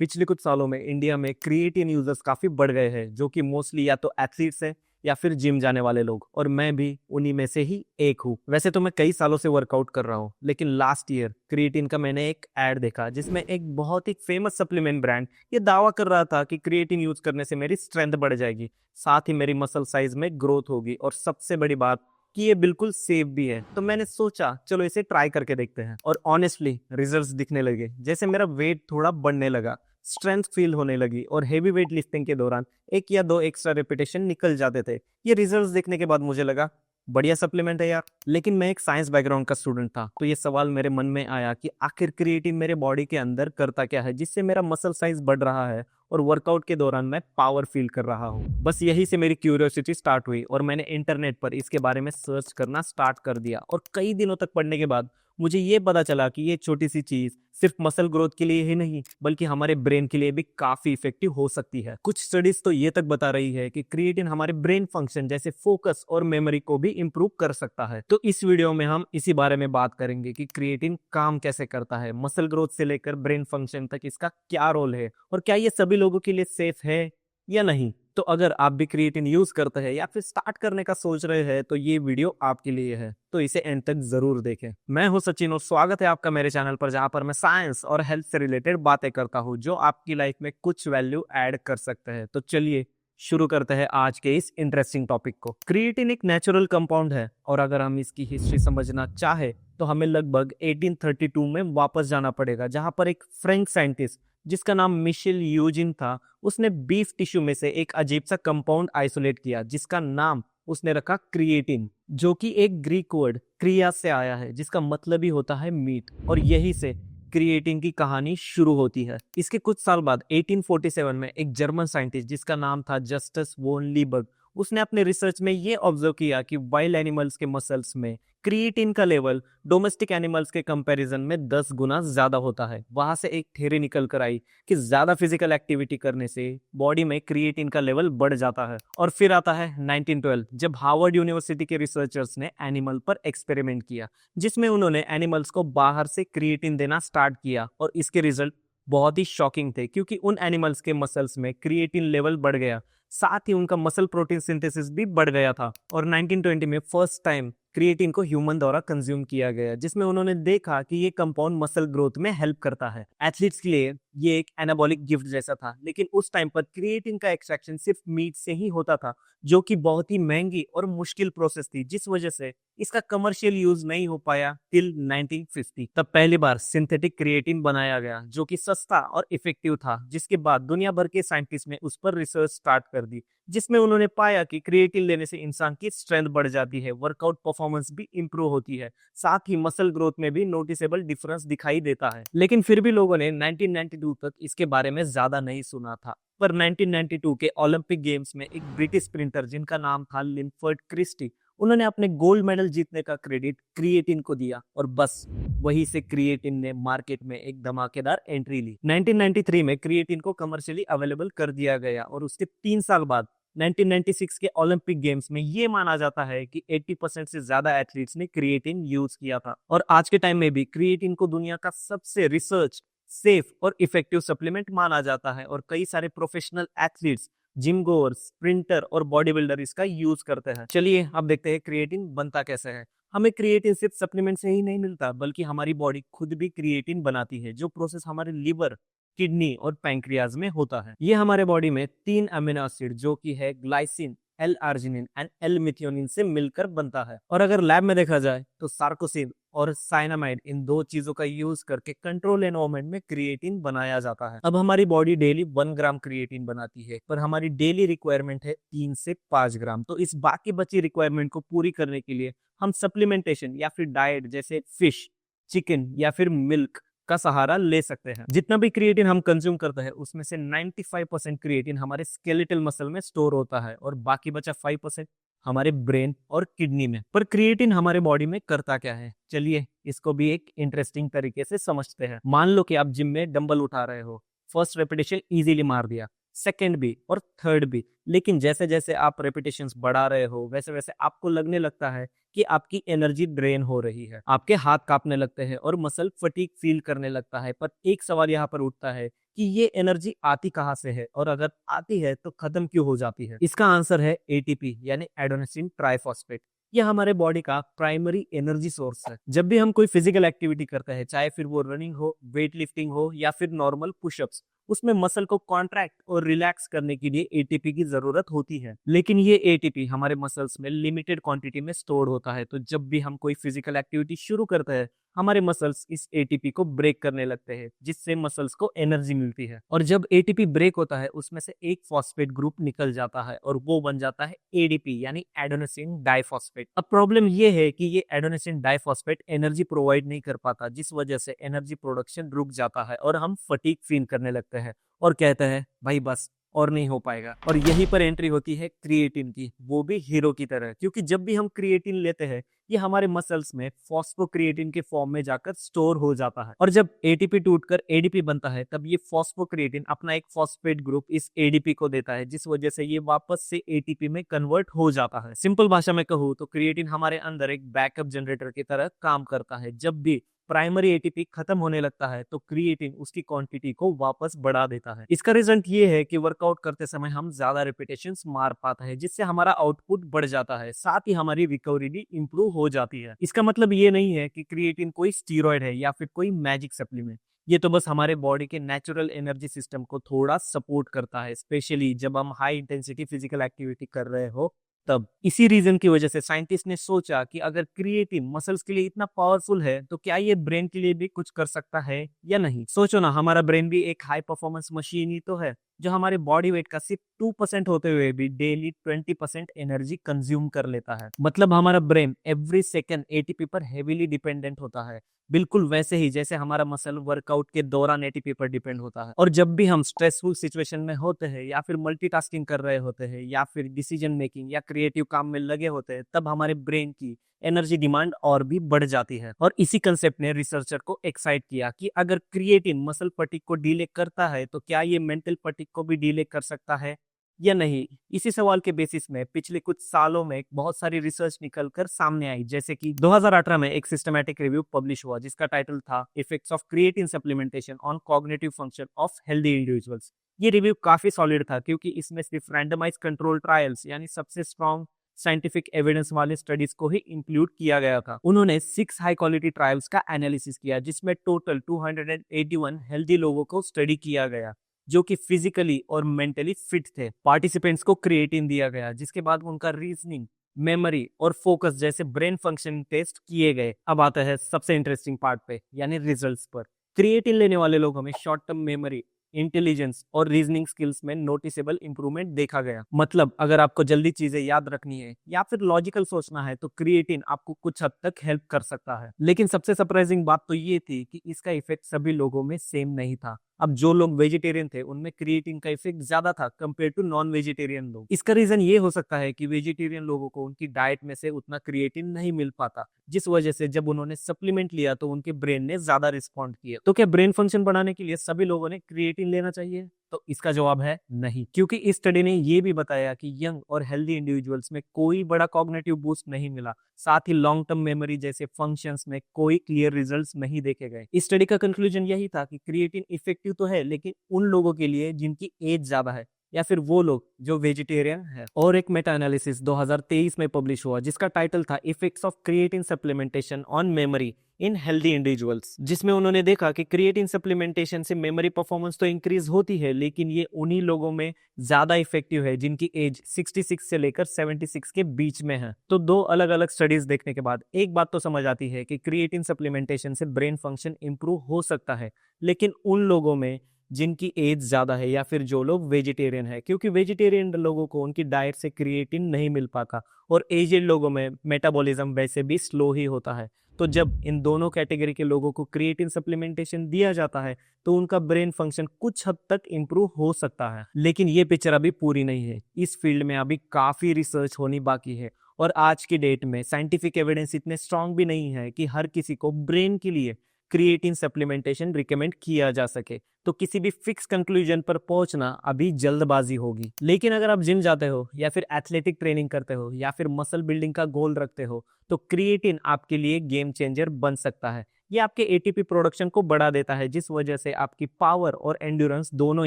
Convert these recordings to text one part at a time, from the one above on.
पिछले कुछ सालों में इंडिया में क्रिएटिन यूजर्स काफी बढ़ गए हैं, जो कि मोस्टली या तो एथलीट्स हैं या फिर जिम जाने वाले लोग, और मैं भी उन्हीं में से ही एक हूँ। वैसे तो मैं कई सालों से वर्कआउट कर रहा हूँ, लेकिन लास्ट ईयर क्रिएटिन का मैंने एक ऐड देखा जिसमें एक बहुत ही फेमस सप्लीमेंट ब्रांड ये दावा कर रहा था कि क्रिएटिन यूज करने से मेरी स्ट्रेंथ बढ़ जाएगी, साथ ही मेरी मसल साइज में ग्रोथ होगी, और सबसे बड़ी बात कि ये बिल्कुल सेफ भी है। तो मैंने सोचा चलो इसे ट्राई करके देखते हैं, और ऑनेस्टली रिजल्ट्स दिखने लगे। जैसे मेरा वेट थोड़ा बढ़ने लगा, स्ट्रेंथ फील होने लगी, और हेवी वेट लिफ्टिंग के दौरान एक या दो एक्स्ट्रा रेपिटेशन निकल जाते थे। ये रिजल्ट्स देखने के बाद मुझे लगा बढ़िया सप्लीमेंट है यार। लेकिन मैं एक साइंस बैकग्राउंड का स्टूडेंट था, तो ये सवाल मेरे मन में आया कि आखिर क्रिएटिन मेरे बॉडी के अंदर करता क्या है जिससे मेरा मसल साइज बढ़ रहा है और वर्कआउट के दौरान मैं पावर फील कर रहा हूँ। बस यही से मेरी क्यूरियोसिटी स्टार्ट हुई और मैंने इंटरनेट पर इसके बारे में सर्च करना स्टार्ट कर दिया, और कई दिनों तक पढ़ने के बाद मुझे ये पता चला कि ये छोटी सी चीज सिर्फ मसल ग्रोथ के लिए ही नहीं बल्कि हमारे ब्रेन के लिए भी काफी इफेक्टिव हो सकती है। कुछ स्टडीज तो ये तक बता रही है कि क्रिएटिन हमारे ब्रेन फंक्शन जैसे फोकस और मेमोरी को भी इंप्रूव कर सकता है। तो इस वीडियो में हम इसी बारे में बात करेंगे कि क्रिएटिन काम कैसे करता है, मसल ग्रोथ से लेकर ब्रेन फंक्शन तक इसका क्या रोल है, और क्या ये सभी लोगों के लिए सेफ है या नहीं। तो अगर आप भी क्रिएटिन यूज करते हैं या फिर स्टार्ट करने का सोच रहे हैं तो ये वीडियो आपके लिए है, तो इसे एंड तक जरूर देखें। मैं हूं सचिन और स्वागत है आपका मेरे चैनल पर, जहां पर मैं साइंस और हेल्थ से रिलेटेड बातें करता हूं जो आपकी लाइफ में कुछ वैल्यू ऐड कर सकते हैं। तो चलिए शुरू करते हैं आज के इस इंटरेस्टिंग टॉपिक को। क्रिएटिन एक नेचुरल कंपाउंड है, और अगर हम इसकी हिस्ट्री समझना चाहे तो हमें लगभग 1832 में वापस जाना पड़ेगा, जहां पर एक फ्रेंच साइंटिस्ट जिसका नाम मिशेल यूजिन था, उसने बीफ टिश्यू में से एक अजीब सा कंपाउंड आइसोलेट किया जिसका नाम उसने रखा क्रिएटिन, जो कि एक ग्रीक वर्ड क्रिया से आया है जिसका मतलब ही होता है मीट, और यही से क्रिएटिन की कहानी शुरू होती है। इसके कुछ साल बाद 1847 में एक जर्मन साइंटिस्ट जिसका नाम था जस्टस वोन लीबर्ग, उसने अपने रिसर्च में ये ऑब्जर्व किया कि वाइल्ड एनिमल्स के मसल्स में क्रिएटिन का लेवल डोमेस्टिक एनिमल्स के कंपैरिजन में 10 गुना ज्यादा होता है। वहां से एक थ्योरी निकल कर आई कि ज्यादा फिजिकल एक्टिविटी करने से बॉडी में क्रिएटिन का लेवल बढ़ जाता है। और फिर आता है 1912, जब हार्वर्ड यूनिवर्सिटी के रिसर्चर्स ने एनिमल पर एक्सपेरिमेंट किया, जिसमें उन्होंने एनिमल्स को बाहर से क्रिएटिन देना स्टार्ट किया, और इसके रिजल्ट बहुत ही शॉकिंग थे क्योंकि उन एनिमल्स के मसल्स में क्रिएटिन लेवल बढ़ गया, साथ ही उनका मसल प्रोटीन सिंथेसिस भी बढ़ गया था। और 1920 में फर्स्ट टाइम क्रिएटिन को ह्यूमन द्वारा कंज्यूम किया गया, जिसमें उन्होंने देखा कि ये कंपाउंड मसल ग्रोथ में हेल्प करता है। एथलीट्स के लिए ये एक एनाबॉलिक गिफ्ट जैसा था, लेकिन उस टाइम पर क्रिएटिन का एक्सट्रैक्शन सिर्फ मीट से ही होता था, जो कि बहुत ही महंगी और मुश्किल प्रोसेस थी, जिस वजह से इसका कमर्शियल यूज नहीं हो पाया टिल 1950। तब पहली बार सिंथेटिक क्रिएटिन बनाया गया जो कि सस्ता और इफेक्टिव था, जिसके बाद दुनिया भर के साइंटिस्ट ने उस पर रिसर्च स्टार्ट कर दी, जिसमें उन्होंने पाया कि क्रिएटिन लेने से इंसान की स्ट्रेंथ बढ़ जाती है, वर्कआउट परफॉर्मेंस भी इंप्रूव होती है, साथ ही मसल ग्रोथ में भी नोटिसेबल डिफरेंस दिखाई देता है। लेकिन फिर भी लोगों ने 1992 तक इसके बारे में ज्यादा नहीं सुना था। पर 1992 के ओलंपिक गेम्स में एक ब्रिटिश स्प्रिंटर जिनका नाम था लिनफर्ड क्रिस्टी, उन्होंने अपने गोल्ड मेडल जीतने का क्रेडिट क्रिएटिन को दिया, और बस वहीं से क्रिएटिन ने मार्केट में एक धमाकेदार एंट्री ली। 1993 में क्रिएटिन को कमर्शियली अवेलेबल कर दिया गया, और उसके 3 साल बाद 1996 के ओलंपिक गेम्स में ये माना जाता है कि 80% से ज्यादा एथलीट्स ने क्रिएटिन यूज किया था। और आज के टाइम में भी क्रिएटिन को दुनिया का सबसे रिसर्च, सेफ और इफेक्टिव सप्लीमेंट माना जाता है, और कई सारे professional athletes, gym goers, sprinter और बॉडी बिल्डर इसका यूज करते हैं। चलिए अब देखते हैं क्रिएटिन बनता कैसे है। हमें क्रिएटिन सिर्फ सप्लीमेंट से ही नहीं मिलता, बल्कि हमारी बॉडी खुद भी क्रिएटिन बनाती है, जो प्रोसेस हमारे लिवर, किडनी और पैंक्रियाज में होता है। ये हमारे बॉडी में 3 अमीनो एसिड जो कि है glycine, L arginine and L methionine से मिलकर बनता है। और अगर लैब में देखा जाए तो सार्कोसिन और साइनामाइड, इन 2 चीजों का यूज करके कंट्रोल एनवायरनमेंट में क्रिएटिन बनाया जाता है। अब हमारी बॉडी डेली 1 ग्राम क्रिएटिन बनाती है, पर हमारी डेली रिक्वायरमेंट है 3 से 5 ग्राम। तो इस बाकी बची रिक्वायरमेंट को पूरी करने के लिए हम सप्लीमेंटेशन या फिर डाइट जैसे फिश, चिकन या फिर मिल्क का सहारा ले सकते हैं। जितना भी क्रिएटिन हम कंज्यूम करते हैं उसमें से 95% क्रिएटिन हमारे स्केलेटल मसल में स्टोर होता है, और बाकी बचा 5% हमारे ब्रेन और किडनी में। पर क्रिएटिन हमारे बॉडी में करता क्या है, चलिए इसको भी एक इंटरेस्टिंग तरीके से समझते हैं। मान लो कि आप जिम में डंबल उठा रहे हो, फर्स्ट रेपिटेशन इजीली मार दिया, सेकंड भी और थर्ड भी, लेकिन जैसे जैसे आप रेपिटेशंस बढ़ा रहे हो वैसे वैसे आपको लगने लगता है कि आपकी एनर्जी ड्रेन हो रही है, आपके हाथ कांपने लगते हैं और मसल फटीग फील करने लगता है। पर एक सवाल यहाँ पर उठता है कि ये एनर्जी आती कहाँ से है, और अगर आती है तो खत्म क्यों हो जाती है? इसका आंसर है एटीपी यानी एडेनोसिन ट्राइफॉस्फेट। यह हमारे बॉडी का प्राइमरी एनर्जी सोर्स है। जब भी हम कोई फिजिकल एक्टिविटी करते हैं, चाहे फिर वो रनिंग हो, वेट लिफ्टिंग हो या फिर नॉर्मल पुशअप्स, उसमें मसल को कॉन्ट्रैक्ट और रिलैक्स करने के लिए एटीपी की जरूरत होती है। लेकिन ये एटीपी हमारे मसल्स में लिमिटेड क्वांटिटी में स्टोर होता है। तो जब भी हम कोई फिजिकल एक्टिविटी शुरू करते हैं, हमारे मसल्स इस एटीपी को ब्रेक करने लगते हैं, जिससे मसल्स को एनर्जी मिलती है। और जब एटीपी ब्रेक होता है, उसमें से एक फॉस्फेट ग्रुप निकल जाता है और वो बन जाता है एडीपी यानी एडेनोसिन डाइफॉस्फेट। अब प्रॉब्लम ये है कि ये एडेनोसिन डाइफॉस्फेट एनर्जी प्रोवाइड नहीं कर पाता, जिस वजह से एनर्जी प्रोडक्शन रुक जाता है और हम फटीग फील करने लगते हैं और कहते हैं भाई बस और नहीं हो पाएगा। और यहीं पर एंट्री होती है क्रिएटिन की, वो भी हीरो की तरह, क्योंकि जब भी हम क्रिएटिन लेते हैं, ये हमारे मसल्स में फॉस्फोक्रिएटिन के फॉर्म में जाकर स्टोर हो जाता है। और जब एटीपी टूटकर एडीपी बनता है, तब ये फॉस्फोक्रिएटिन अपना एक फॉस्फेट ग्रुप इस एडीपी को देता है, जिस वजह से ये वापस से एटीपी में कन्वर्ट हो जाता है। सिंपल भाषा में कहूँ तो क्रिएटिन हमारे अंदर एक बैकअप जनरेटर की तरह काम करता है। जब भी प्राइमरी एटीपी खत्म होने लगता है, तो क्रिएटिन उसकी क्वांटिटी को वापस बढ़ा देता है। इसका रिजल्ट ये है कि वर्कआउट करते समय हम ज्यादा रिपीटेशंस मार पाते हैं, जिससे हमारा आउटपुट बढ़ जाता है, साथ ही हमारी रिकवरी भी इंप्रूव हो जाती है। इसका मतलब ये नहीं है कि क्रिएटिन कोई स्टीरॉयड है या फिर कोई मैजिक सप्लीमेंट। ये तो बस हमारे बॉडी के नेचुरल एनर्जी सिस्टम को थोड़ा सपोर्ट करता है, स्पेशली जब हम हाई इंटेंसिटी फिजिकल एक्टिविटी कर रहे हो तब। इसी रीजन की वजह से साइंटिस्ट ने सोचा कि अगर क्रिएटिन मसल्स के लिए इतना पावरफुल है, तो क्या ये ब्रेन के लिए भी कुछ कर सकता है या नहीं? सोचो ना, हमारा ब्रेन भी एक हाई परफॉर्मेंस मशीन ही तो है, जो हमारे बॉडी वेट का सिर्फ 2% होते हुए भी डेली 20% एनर्जी कंज्यूम कर लेता है। मतलब हमारा ब्रेन एवरी सेकेंड एटीपी पर हेवीली डिपेंडेंट होता है, बिल्कुल वैसे ही जैसे हमारा मसल वर्कआउट के दौरान एटीपी पर डिपेंड होता है। और जब भी हम स्ट्रेसफुल सिचुएशन में होते हैं, या फिर मल्टीटास्किंग कर रहे होते हैं, या फिर डिसीजन मेकिंग या क्रिएटिव काम में लगे होते हैं, तब हमारे ब्रेन की एनर्जी डिमांड और भी बढ़ जाती है। और इसी कंसेप्ट ने रिसर्चर को एक्साइट किया कि अगर क्रिएटिन मसल फटीग को डिले करता है, तो क्या ये मेंटल फटीग को भी डिले कर सकता है या नहीं? इसी सवाल के बेसिस में पिछले कुछ सालों में बहुत सारी रिसर्च निकलकर सामने आई, जैसे कि 2018 में एक सिस्टमैटिक रिव्यू पब्लिश हुआ, जिसका टाइटल था effects of creatine supplementation on cognitive function of healthy individuals. ये रिव्यू काफी सॉलिड था, क्योंकि इसमें सिर्फ रैंडमाइज कंट्रोल ट्रायल्स यानी सबसे स्ट्रॉन्ग साइंटिफिक एविडेंस वाले स्टडीज को ही इंक्लूड किया गया था। उन्होंने 6 हाई क्वालिटी ट्रायल्स का एनालिसिस किया, जिसमें टोटल 281 हेल्दी लोगों को स्टडी किया गया, जो कि फिजिकली और मेंटली फिट थे। पार्टिसिपेंट्स को क्रिएटिन दिया गया, जिसके बाद उनका रीजनिंग, मेमोरी और फोकस जैसे ब्रेन फंक्शन टेस्ट किए गए। अब आता है सबसे इंटरेस्टिंग पार्ट पे, यानी रिजल्ट्स पर। क्रिएटिन लेने वाले लोगों में शॉर्ट टर्म मेमोरी, इंटेलिजेंस और रीजनिंग स्किल्स में नोटिसेबल इंप्रूवमेंट देखा गया। मतलब अगर आपको जल्दी चीजें याद रखनी है या फिर लॉजिकल सोचना है, तो क्रिएटिन आपको कुछ हद तक हेल्प कर सकता है। लेकिन सबसे सरप्राइजिंग बात तो ये थी कि इसका इफेक्ट सभी लोगों में सेम नहीं था। अब जो लोग वेजिटेरियन थे, उनमें क्रिएटिन का इफेक्ट ज्यादा था कंपेयर टू नॉन वेजिटेरियन लोग। इसका रीजन ये हो सकता है कि वेजिटेरियन लोगों को उनकी डाइट में से उतना क्रिएटिन नहीं मिल पाता, जिस वजह से जब उन्होंने सप्लीमेंट लिया तो उनके ब्रेन ने ज्यादा रिस्पॉन्ड किया। तो क्या ब्रेन फंक्शन बढ़ाने के लिए सभी लोगों ने क्रिएटिन लेना चाहिए? तो इसका जवाब है नहीं, क्योंकि इस स्टडी ने ये भी बताया कि यंग और हेल्दी इंडिविजुअल्स में कोई बड़ा कॉग्निटिव बूस्ट नहीं मिला। साथ ही लॉन्ग टर्म मेमोरी जैसे फंक्शंस में कोई क्लियर रिजल्ट्स नहीं देखे गए। इस स्टडी का कंक्लूजन यही था कि क्रिएटिन इफेक्टिव तो है, लेकिन उन लोगों के लिए जिनकी एज ज्यादा है, या फिर वो लोग जो वेजिटेरियन है। और एक मेटा एनालिसिस 2023 में पब्लिश हुआ, जिसका टाइटल था effects of creatine supplementation on memory in healthy individuals, जिसमें उन्होंने देखा कि क्रिएटिन सप्लीमेंटेशन से मेमोरी परफॉर्मेंस तो इंक्रीज होती है, लेकिन ये उन्हीं लोगों में ज्यादा इफेक्टिव है जिनकी एज 66 से लेकर 76 के बीच में है। तो 2 अलग अलग स्टडीज देखने के बाद एक बात तो समझ आती है कि क्रिएटिन सप्लीमेंटेशन से ब्रेन फंक्शन इंप्रूव हो सकता है, लेकिन उन लोगों में जिनकी एज ज्यादा है या फिर जो लोग वेजिटेरियन है, क्योंकि वेजिटेरियन लोगों को उनकी डाइट से क्रिएटिन नहीं मिल पाता, और एजेड लोगों में मेटाबॉलिज्म वैसे भी स्लो ही होता है। तो जब इन दोनों कैटेगरी के लोगों को क्रिएटिन सप्लीमेंटेशन दिया जाता है, तो उनका ब्रेन फंक्शन कुछ हद तक इंप्रूव हो सकता है। लेकिन ये पिक्चर अभी पूरी नहीं है, इस फील्ड में अभी काफी रिसर्च होनी बाकी है, और आज की डेट में साइंटिफिक एविडेंस इतने स्ट्रांग भी नहीं है कि हर किसी को ब्रेन के लिए क्रिएटिन सप्लीमेंटेशन रिकमेंड किया जा सके। तो किसी भी फिक्स कंक्लूजन पर पहुंचना अभी जल्दबाजी होगी। लेकिन अगर आप जिम जाते हो या फिर एथलेटिक ट्रेनिंग करते हो या फिर मसल बिल्डिंग का गोल रखते हो तो क्रिएटिन आपके लिए गेम चेंजर बन सकता है। ये आपके एटीपी प्रोडक्शन को बढ़ा देता है, जिस वजह से आपकी पावर और एंड्योरेंस दोनों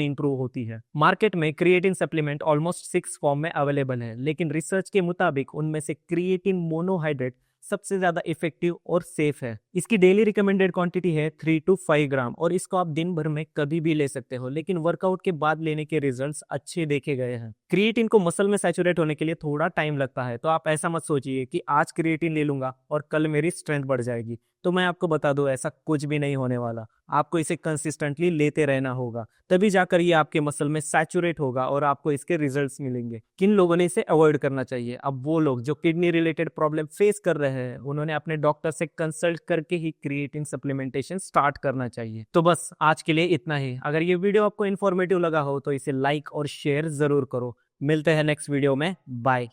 इंप्रूव होती है। मार्केट में क्रिएटिन सप्लीमेंट ऑलमोस्ट 6 फॉर्म में अवेलेबल है, लेकिन रिसर्च के मुताबिक उनमें से क्रिएटिन मोनोहाइड्रेट सबसे ज्यादा इफेक्टिव और सेफ है। इसकी डेली रिकमेंडेड क्वांटिटी है 3 to 5 ग्राम और इसको आप दिन भर में कभी भी ले सकते हो, लेकिन वर्कआउट के बाद लेने के रिजल्ट्स अच्छे देखे गए हैं। क्रिएटिन को मसल में सैचुरेट होने के लिए थोड़ा टाइम लगता है, तो आप ऐसा मत सोचिए कि आज क्रिएटिन ले लूंगा और कल मेरी स्ट्रेंथ बढ़ जाएगी। तो मैं आपको बता दूं, ऐसा कुछ भी नहीं होने वाला। आपको इसे कंसिस्टेंटली लेते रहना होगा, तभी जाकर ये आपके मसल में सैचुरेट होगा और आपको इसके रिजल्ट्स मिलेंगे। किन लोगों ने इसे अवॉइड करना चाहिए? अब वो लोग जो किडनी रिलेटेड प्रॉब्लम फेस कर रहे हैं, उन्होंने अपने डॉक्टर से कंसल्ट करके ही क्रिएटिन सप्लीमेंटेशन स्टार्ट करना चाहिए। तो बस आज के लिए इतना ही। अगर ये वीडियो आपको इन्फॉर्मेटिव लगा हो तो इसे लाइक और शेयर जरूर करो। मिलते हैं नेक्स्ट वीडियो में। बाय।